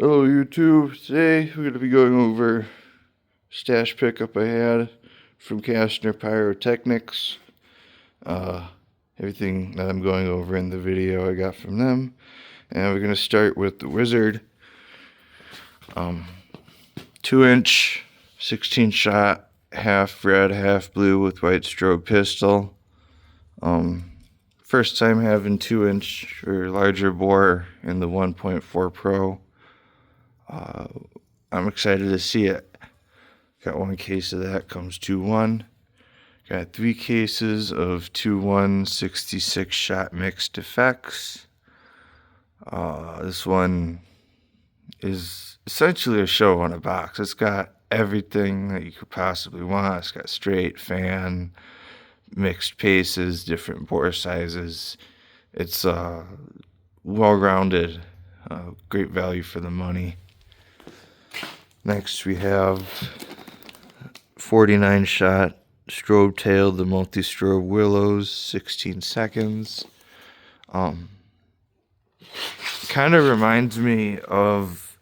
Hello YouTube, today we're going to be going over stash pickup I had from Kastner Pyrotechnics. Everything that I'm going over in the video I got from them. And we're going to start with the Wizard 2-inch 16 shot, half red, half blue with white strobe pistol. First time having 2-inch or larger bore in the 1.4 Pro. I'm excited to see it. Got one case of that, comes 2-1. Got 3 cases of 2-1 66 shot mixed effects. This one is essentially a show on a box. It's got everything that you could possibly want. It's got straight, fan, mixed paces, different bore sizes. It's well-rounded, great value for the money. Next we have 49 shot strobe tailed, the multi-strobe Willows, 16 seconds. Kind of reminds me of,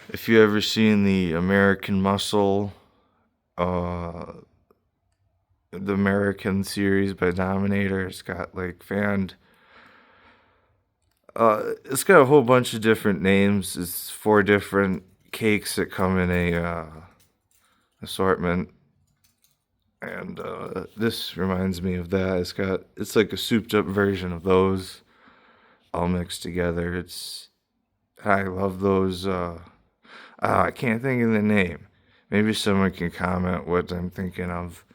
if you ever seen the American Muscle, the American series by Dominator. It's got like fanned. It's got a whole bunch of different names. It's 4 different cakes that come in a assortment, and this reminds me of that. It's like a souped up version of those all mixed together. I love those. I can't think of the name. Maybe someone can comment what I'm thinking of.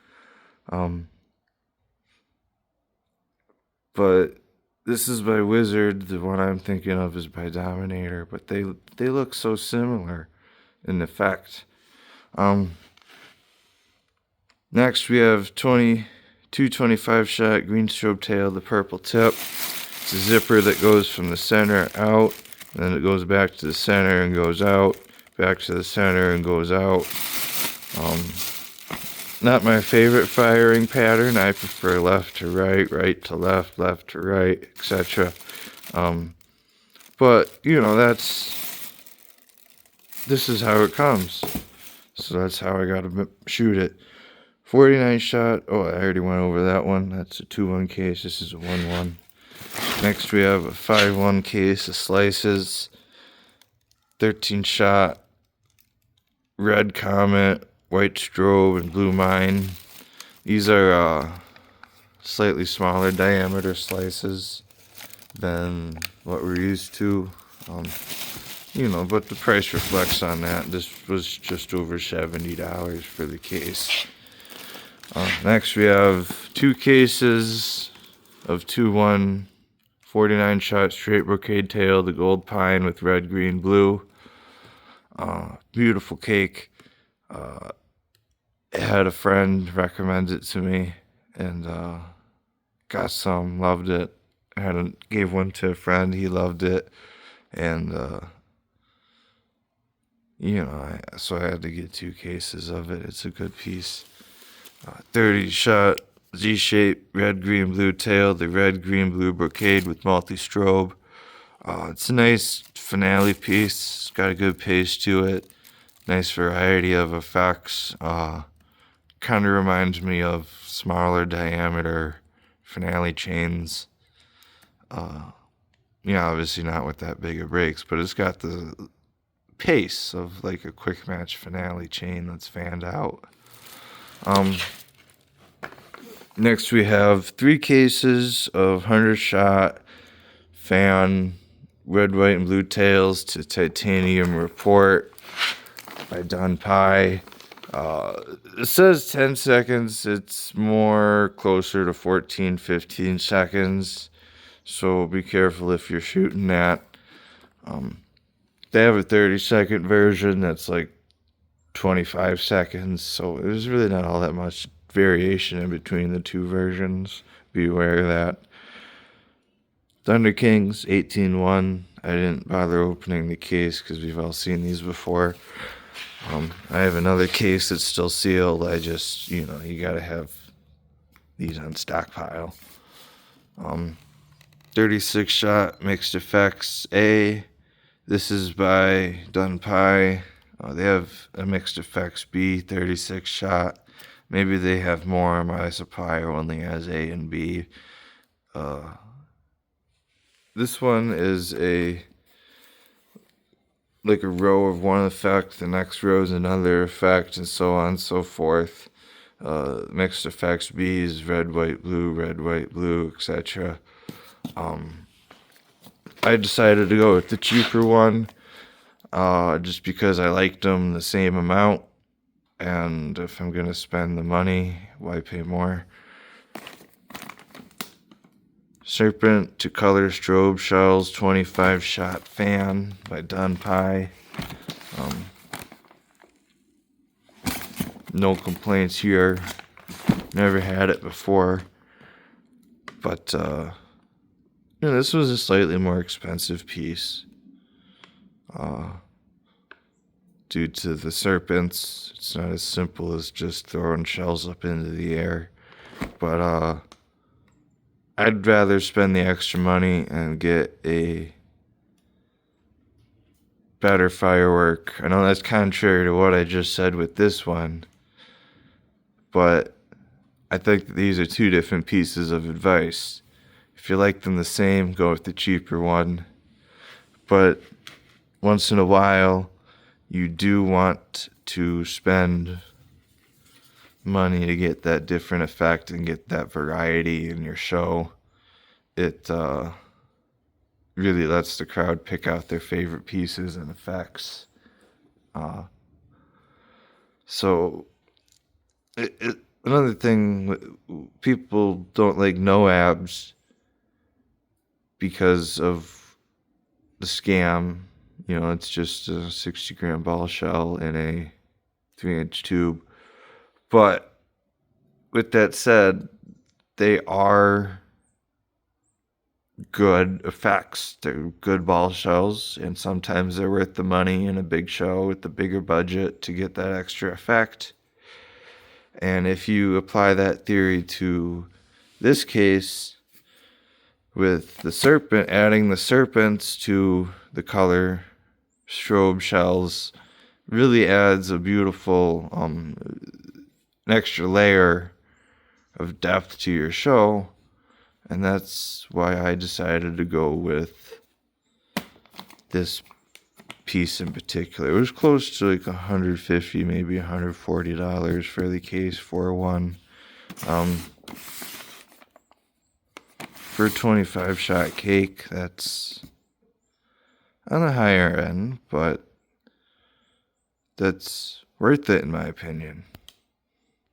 But this is by Wizard. The one I'm thinking of is by Dominator, but they look so similar in effect. Next we have 225 shot green strobe tail, the purple tip. It's a zipper that goes from the center out, and then it goes back to the center and goes out, back to the center and goes out. Not my favorite firing pattern. I prefer left to right, right to left, left to right, etc. But you know, this is how it comes. So that's how I gotta shoot it. 49 shot. Oh, I already went over that one. That's a 2-1 case. This is a 1-1. Next we have a 5-1 case of slices. 13 shot. Red Comet, white strobe, and blue mine. These are slightly smaller diameter slices than what we're used to. You know, but the price reflects on that. This was just over $70 for the case. Next we have 2 cases of 2-1 49 shot straight brocade tail, the gold pine with red, green, blue. Beautiful cake. Had a friend recommend it to me, and got some, loved it. Gave one to a friend, he loved it, and you know, so I had to get 2 cases of it. It's a good piece. 30 shot Z-shape red, green, blue tail, the red, green, blue brocade with multi-strobe. It's a nice finale piece. It's got a good pace to it. Nice variety of effects. Kind of reminds me of smaller diameter finale chains. Obviously not with that big of brakes, but it's got the pace of like a quick match finale chain that's fanned out. Next we have 3 cases of 100 shot fan red, white, and blue tails to titanium report by Dun Pie. It says 10 seconds. It's more closer to 14-15 seconds, so be careful if you're shooting that. They have a 30-second version that's like 25 seconds, so there's really not all that much variation in between the 2 versions. Be aware of that. Thunder Kings 18-1. I didn't bother opening the case because we've all seen these before. I have another case that's still sealed. I just, you gotta have these on stockpile. 36 shot mixed effects A. This is by Dun Pie. They have a mixed effects B 36 shot. Maybe they have more. My supplier only has A and B. This one is like a row of one effect, the next row is another effect, and so on and so forth. Mixed effects B is red, white, blue, etc. I decided to go with the cheaper one, just because I liked them the same amount, and if I'm gonna spend the money, why pay more? Serpent to Color Strobe Shells 25 Shot Fan by Dun Pie. No complaints here. Never had it before. But, this was a slightly more expensive piece. Due to the serpents, it's not as simple as just throwing shells up into the air. But, I'd rather spend the extra money and get a better firework. I know that's contrary to what I just said with this one, but I think that these are two different pieces of advice. If you like them the same, go with the cheaper one. But once in a while, you do want to spend money to get that different effect and get that variety in your show. It really lets the crowd pick out their favorite pieces and effects. So another thing, people don't like no abs because of the scam. It's just a 60-gram ball shell in a 3-inch tube. But with that said, they are good effects. They're good ball shells, and sometimes they're worth the money in a big show with the bigger budget to get that extra effect. And if you apply that theory to this case, with the serpent, adding the serpents to the color strobe shells really adds a beautiful, an extra layer of depth to your show. And that's why I decided to go with this piece in particular. It was close to like $150, maybe $140 for the case for one. For a 25 shot cake, that's on the higher end, but that's worth it in my opinion.